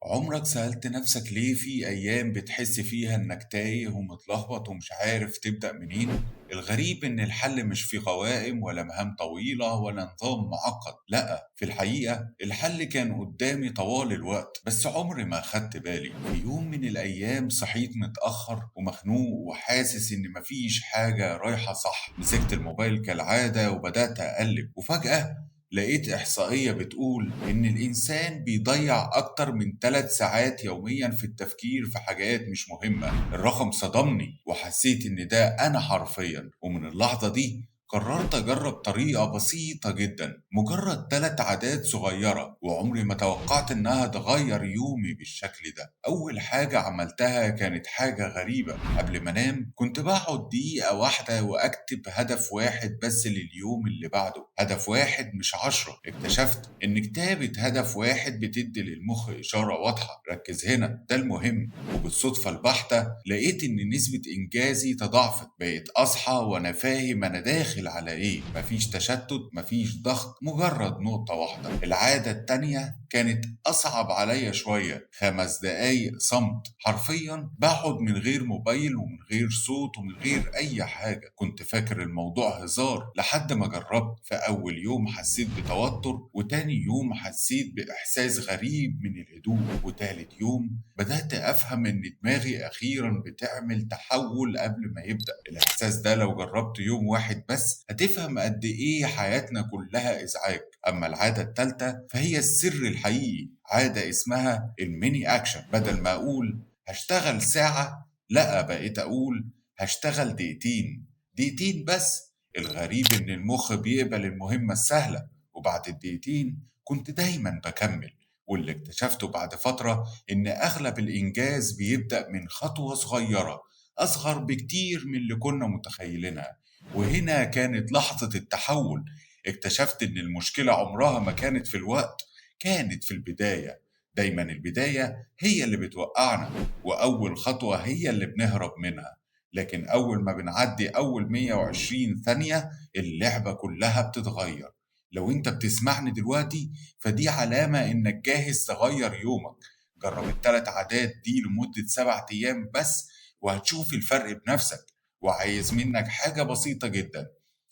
عمرك سألت نفسك ليه في أيام بتحس فيها إنك تايه ومتلخبط ومش عارف تبدأ منين؟ الغريب إن الحل مش في قوائم ولا مهام طويلة ولا نظام معقد، لأ، في الحقيقة الحل كان قدامي طوال الوقت بس عمري ما أخدت بالي. في يوم من الأيام صحيت متأخر ومخنوق وحاسس إن مفيش حاجة رايحة صح، مسكت الموبايل كالعادة وبدأت أقلب وفجأة لقيت إحصائية بتقول إن الإنسان بيضيع أكتر من 3 ساعات يوميا في التفكير في حاجات مش مهمة. الرقم صدمني وحسيت إن ده أنا حرفيا، ومن اللحظة دي قررت أجرب طريقة بسيطة جدا، مجرد 3 عادات صغيرة وعمري ما توقعت إنها تغير يومي بالشكل ده. أول حاجة عملتها كانت حاجة غريبة، قبل ما أنام كنت بقعد دقيقة واحدة وأكتب هدف واحد بس لليوم اللي بعده، هدف واحد مش 10. اكتشفت إن كتابة هدف واحد بتدي للمخ إشارة واضحة، ركز هنا ده المهم. وبالصدفة البحتة لقيت إن نسبة إنجازي تضاعفت، بقيت أصحى وأنا فاهم أنا داخل على إيه، مفيش تشتت مفيش ضغط، مجرد نقطة واحدة. العادة التانية كانت أصعب عليا شوية، 5 دقايق صمت، حرفيا بقعد من غير موبايل ومن غير صوت ومن غير أي حاجة. كنت فاكر الموضوع هزار لحد ما جربت. في أول يوم حسيت بتوتر، وتاني يوم حسيت بإحساس غريب من الهدوء، وتالت يوم بدأت أفهم إن دماغي أخيرا بتعمل تحول قبل ما يبدأ. الإحساس ده لو جربت يوم واحد بس هتفهم قد إيه حياتنا كلها إزعاج. أما العادة التالتة فهي السر الحقيقي، عادة اسمها الميني أكشن. بدل ما أقول هشتغل ساعة، لأ، بقيت أقول هشتغل دقيقتين، دقيقتين بس. الغريب إن المخ بيقبل المهمة السهلة، وبعد الدقيقتين كنت دايما بكمل. واللي اكتشفته بعد فترة إن أغلب الإنجاز بيبدأ من خطوة صغيرة، أصغر بكتير من اللي كنا متخيلينها. وهنا كانت لحظة التحول. اكتشفت إن المشكلة عمرها ما كانت في الوقت، كانت في البداية. دايما البداية هي اللي بتوقعنا، وأول خطوة هي اللي بنهرب منها. لكن أول ما بنعدي أول 120 ثانية اللعبة كلها بتتغير. لو أنت بتسمعني دلوقتي فدي علامة إنك جاهز تغير يومك. جرب ال3 عادات دي لمدة 7 أيام بس وهتشوف الفرق بنفسك. وعايز منك حاجة بسيطة جدا،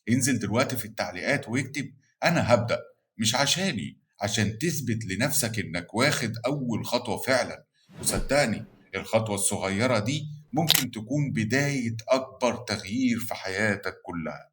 انزل دلوقتي في التعليقات واكتب أنا هبدأ، مش عشاني، عشان تثبت لنفسك إنك واخد أول خطوة فعلا. وصدقني الخطوة الصغيرة دي ممكن تكون بداية أكبر تغيير في حياتك كلها.